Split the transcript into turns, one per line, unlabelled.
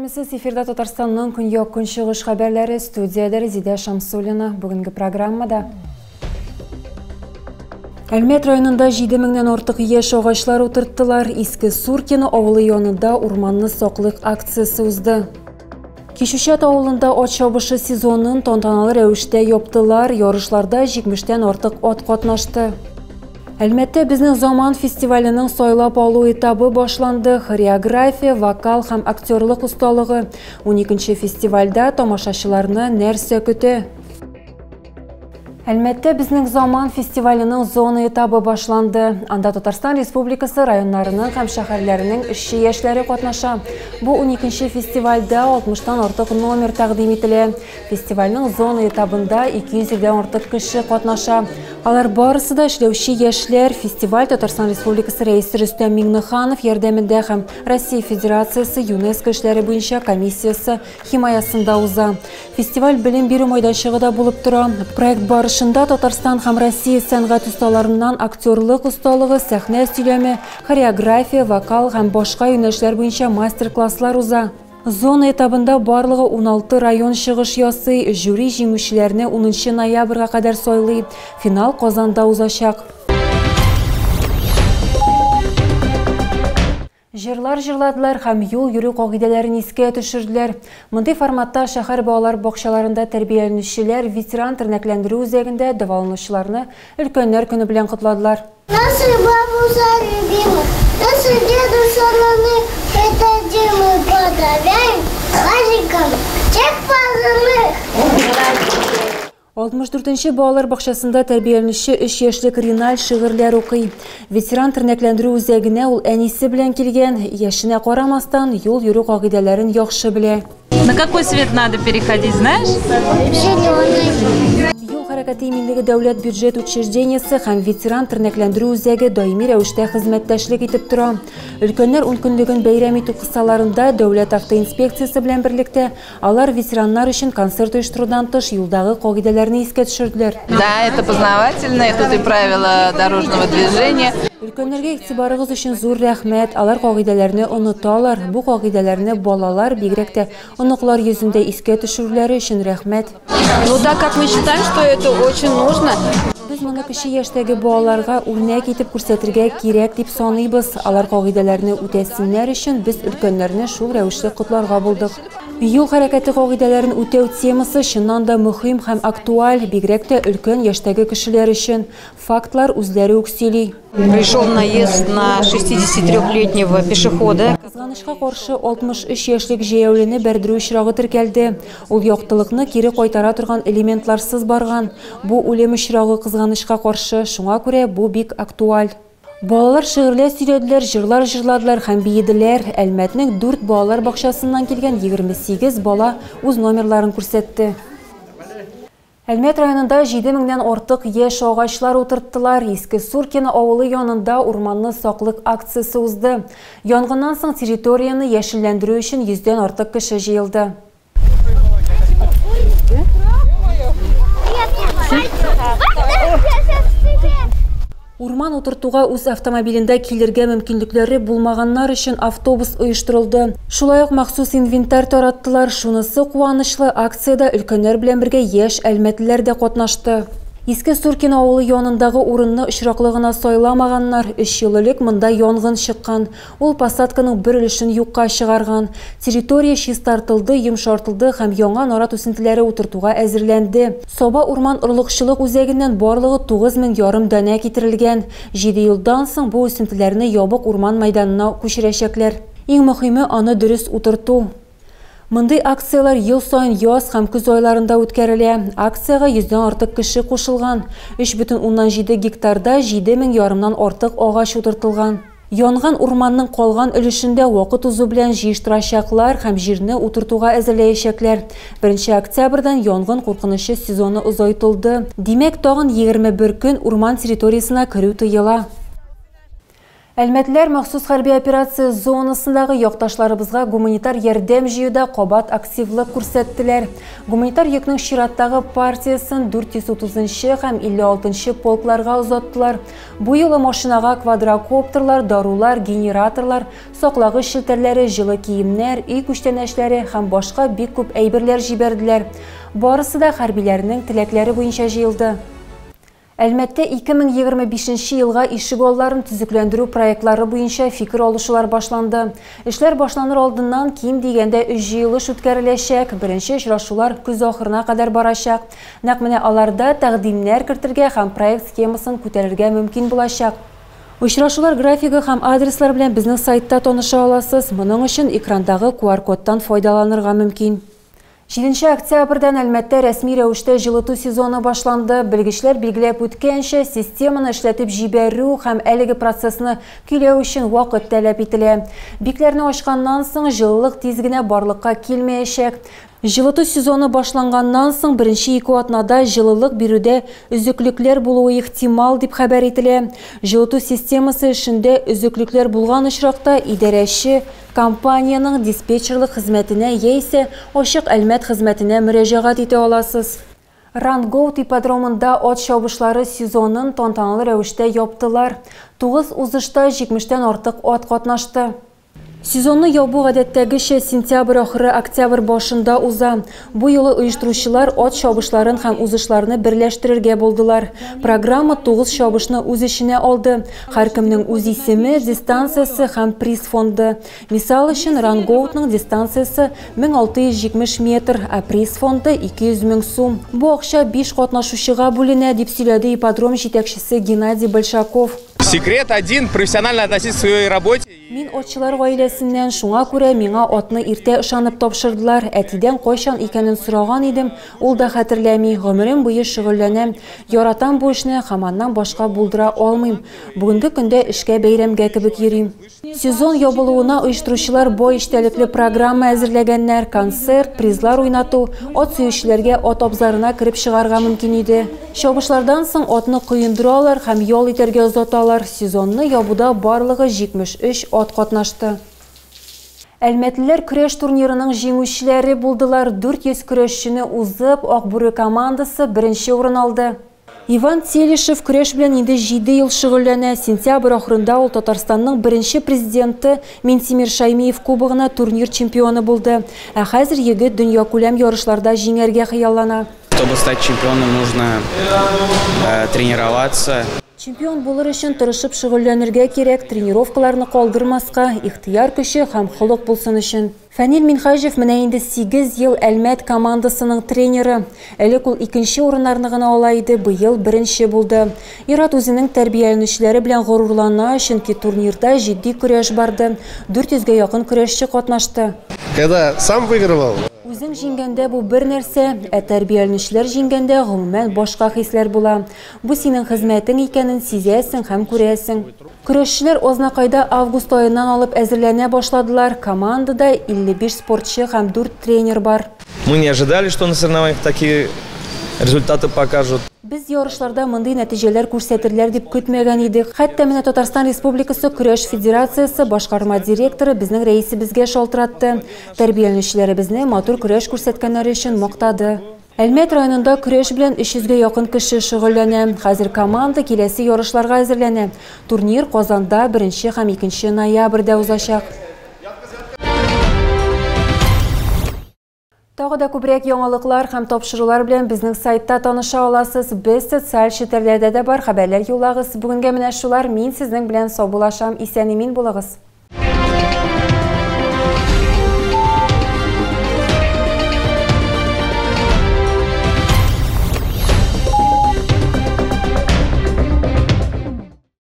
Күрмесіз эфирда Татарстанның күньек күншығыш хабарлары студияда Резида Шамсулина. Бүгінгі программада Әлмет районында 7000-нен артық еш ағачлар отырттылар. Иске Суркино авылы янында урманны саклык акциясы узды. Кишүшат авылында от чабышы сезонын тантаналы рәвештә яптылар. Ярышларда 70-тен артық от катнашты. Әлмәттә безнең заман фестиваленең сайлап алу этабы башланды. Хореография, вокал һәм актерлык усталыгы. 12-нче фестивальдә тамашачыларны нәрсә көтә? Әлмәттә безнең заман фестиваленең зона этабы башланды. Анда Татарстан Республикасы районнарының һәм шәһәрләренең эшче яшьләре катнаша. Бу 12-нче фестивальдә 60-тан артык номер тәкъдим ителә. Фестивальнең зона этабында 200-дән артык кеше катнаша. Алар барысы да эшләүче яшьләр. Фестиваль Татарстан Республикасы рәисе Рөстәм Миңнеханов ярдәмендә һәм Россия Федерациясе ЮНЕСКО эшләре буенча комиссиясы химаясында уза. Фестиваль белем бирү майданчыгында булып тора. Проект барышында Татарстан һәм Россия сәнгать осталарыннан актерлык осталыгы, сәхнә сөйләме, хореография, вокал һәм башка юнәлешләр буенча мастер-класслар уза. Зона этабында барлыгы 16 район чыгыш ясый. Жюри җиңүчеләрне 10 ноябрьгә кадәр сайлый. Финал Казанда узачак. Җырлар җырладылар һәм юл йөрү кагыйдәләрен искә төшерделәр. Мондый форматта шәһәр балалар бакчаларында тәрбияләнүчеләр ветеран тернәкләндерү үзәгендә дәваланучыларны өлкәннәр көне белән кутладылар.
Наши бабушка любимы, наши дедушка мы это мы поздравляем праздником всех позвонок.
64-нче балалар бакчасында тәрбияләнүче 3 яшьлек Риналь шигырьләр укый. Ветеран тернәкләндерү үзәгенә ул әнисе белән килгән. Яшенә карамастан юл йөрү кагыйдәләрен яхшы белә.
На какой свет надо переходить, знаешь?
Зеленый.
Юл хәрәкәте иминлеге дәүләт бюджет учреждениесе һәм ветеран тернәкләндерү үзәге даими рәвештә хезмәттәшлек итеп тора. Өлкәннәр 10 көнлеген бәйрәм итү кысаларында дәүләт автоинспекциясе белән берлектә алар ветераннар өчен концерт оештырудан тыш юлдагы кагыйдәләрне искә төшерделәр.
Да, это познавательно, и тут и правила дорожного движения.
Өлкәннәргә игътибарыгыз өчен зур рәхмәт. Алар кагыйдәләрне оныталар. Бу кагыйдәләрне балалар, бигрәк тә оныклар йөзендә искә төшерүләре өчен рәхмәт.
Ну да, как мы считаем, что это очень нужно.
Без моны кеше яшьтәге балаларга үрнәк итеп күрсәтергә кирәк дип саныйбыз. Алар кагыйдәләрне үтәсеннәр өчен без өлкәннәрне шул рәвешле котларга булдык. Юл хәрәкәте кагыйдәләрен үтәү темасы чыннан да мөһим һәм актуаль, бигрәк тә өлкән яшьтәге кешеләр өчен. Фактлар үзләре үк сөйли.
Пришел наезд на 63-летнего пешехода.
Кызганычка каршы 63 яшьлек җәяүлене бәрдерү очрагы теркәлде. Ул яктылыкны кире кайтара торган элементларсыз барган. Бу үлем очрагы кызганычка каршы, шуңа күрә бу бик актуаль. Балалар шигырьләр сөйләделәр, җырлар җырладылар һәм биеделәр. Әлмәтнең 4 балалар бакчасыннан килгән 28 бала үз номерларын күрсәтте. Әлмәт районында 7000-нен артык яшь агачлар утырттылар. Иске Суркино авылы янында урманны саклык акциясы узды. Янгыннан соң территорияны яшелләндерү өчен 100-дән артык кеше җыелды. Урман утыртуга үз автомобилендә килергә мөмкинлекләре булмаганнар өчен автобус оештырылды. Шулай ук махсус инвентарь тараттылар. Шунысы куанычлы, акциядә өлкәннәр белән бергә яшь әлмәтлеләр дә катнашты. Иске Суркино авылы янындагы урынны очраклы гына сайламаганнар. 3 ел элек монда янгын чыккан. Ул посадканың бер өлешен юкка чыгарган. Территория чистартылды, йомшартылды һәм яңа нарат үсентеләре утыртуга әзерләнде. Соба урман орлыкчылык үзәгеннән барлыгы 9500 дәнә китерелгән. 7 елдан соң бу үсентеләрне ябык урман мәйданына күчерәчәкләр. Иң мөһиме аны дөрес утырту. Мондый акциялар ел сайын яз һәм көз айларында үткәрелә. Акцияга 100-дән артык кеше кушылган. 3,7 гектарда 7500-нан артык агач утыртылган. Янган урманның калган өлешендә вакыт узу белән җыештырачаклар һәм җирне утыртуга әзерләячәкләр. 1 октябрьдән янгын куркынычы сезоны озайтылды. Димәк, тагын 21 көн урман территориясына керү тыела. Әлмәтләр махсус хәрби операция зонасындагы якташларыбызга гуманитар ярдәм җыюда кабат активлык күрсәттеләр. Гуманитар йөкнең чираттагы партиясын 430 һәм 56 полкларга узаттылар. Бу юлы машинага квадрокоптерлар, дарулар, генераторлар, саклагыч челтәрләре, җылы киемнәр, өй күчтәнәчләре һәм башка бик күп әйберләр җибәрделәр. Барысы да хәрбиләрнең теләкләре буенча җыелды. Әлмәттә 2025 елга ишек алларын төзекләндерү проектлары буенча фикер алышулар башланды. Эшләр башланыр алдыннан ким дигәндә 3 җыелыш үткәреләчәк. Беренче очрашулар көз ахырына кадәр барачак. Нәкъ менә аларда тәкъдимнәр кертергә һәм проект схемасын күтәрергә мөмкин булачак. Очрашулар графигы һәм адреслар белән безнең сайтта таныша аласыз. Моның өчен экрандагы QR-кодтан файдаланырга мөмкин. 7 октябрьдән Әлмәттә рәсми рәвештә җылыту сезоны башланды. Белгечләр билгеләп үткәнчә, системаны эшләтеп җибәрү һәм әлеге процессны көйләү өчен вакыт таләп ителә. Бикләрне ачканнан соң җылылык тиз генә барлыкка килмәячәк. Җылыту сезоны башланганнан соң беренче 2 атнада җылылык бирүдә үзеклекләр булуы ихтимал дип хәбәр ителә. Җылыту системасы эшендә үзеклекләр булган очракта идарәче компанияның диспетчерлык хезмәтенә яисә ачык Әлмәт хезмәтенә мөрәҗәгать итә аласыз. Рангоут ипподромында от чабышлары сезонын тантаналы рәвештә яптылар. 9 узышта 70-тән артык от катнашты. Сезонны ябу гадәттәгечә сентябрь ахыры октябрь башында уза. Бу юлы оештыручылар от чабышларын һәм узышларны берләштерергә булдылар. Программа 9 чабышны үз эченә алды. Һәркемнең үз исеме, дистанциясе һәм приз фонды. Мисал өчен Рангоутның дистанциясе 1670 метр, а приз фонды 200 мең сум. Бу акча 5 катнашучыга бүленә, дип сөйләде ипподром җитәкчесе Геннадий Большаков.
Секрет один – профессионально относиться к своей работе.
Мин отчылар гаиләсеннән, шуңа күрә миңа атны иртә ышанып тапшырдылар. Әтидән кайчан икәнен сораган идем, ул да хәтерләми. Гомерем буе шөгыльләнәм. Яратам бу эшне, һәм аннан башка булдыра алмыйм. Бүгенге көндә эшкә бәйрәмгә кебек йөрим. Сезон ябылуына оештыручылар бай эчтәлекле программа әзерләгәннәр. Концерт, призлар уйнату, от сөючеләргә от абзарына кереп чыгарга мөмкин иде. Чабышлардан соң атны коендыралар һәм ял итәргә озаталар. Сезонны ябуда барлыгы 73 от катнашты. Әлмәтлеләр көрәш турнирының җиңүчеләре булдылар. 400 көрәшчене узып, Акбүре командасы беренче урын алды. Иван Телешев көрәш белән инде 7 ел шөгыльләнә. Сентябрь ахырында ул Татарстанның беренче президенты Минтимир Шаймиев кубогына турнир чемпионы булды. Ә хәзер егет дөньякүләм ярышларда җиңәргә хыяллана.
Чтобы стать чемпионом, нужно тренироваться.
Чемпион булыр өчен тырышып шөгыльләнергә кирәк, тренировкаларны калдырмаска, ихтыяр көче һәм холык булсын өчен. Фәнил Минхаҗев менә инде 8 ел Әлмәт командасының тренеры. Элек ул 2нче урыннарны гына ала иде, быел беренче булды. Ират үзенең тәрбияләнүчеләре белән горурлана, чөнки турнирда җитди көрәш барды. 400-гә якын көрәшче катнашты.
Когда сам выигрывал,
Үзең җиңгәндә бу бер нәрсә, ә тәрбияләнүчеләр җиңгәндә гомумән башка хисләр була. Бу синең хезмәтең икәнен сизәсең һәм күрәсең. Көрәшчеләр Азнакайда август аеннан алып әзерләнә башладылар. Командада 55 спортчы һәм 4 тренер бар.
Мы не ожидали, что на соревнованиях такие результаты покажут.
Без ярышларда мондый нәтиҗәләр күрсәтерләр дип көтмәгән идек. Хәтта менә Татарстан Республикасы көрәш федерациясе башкарма директоры безнең рәисебезгә шалтыратты. Тәрбияләнүчеләребезне матур көрәш күрсәткәннәре өчен мактады. Әлмәт районында көрәш белән 300-гә якын кеше шөгыльләнә. Хәзер команда киләсе ярышларга әзерләнә. Турнир Казанда 1 һәм 2 ноябрьдә узачак. Тагы да күбрәк яңалыклар һәм тапшырулар белән безнең сайтта таныша аласыз. Без социаль челтәрләрдә дә бар, хәбәрләр юллагыз. Бүгенгә менә шулар. Мин сезнең белән сау булашам. Исән-имин булыгыз.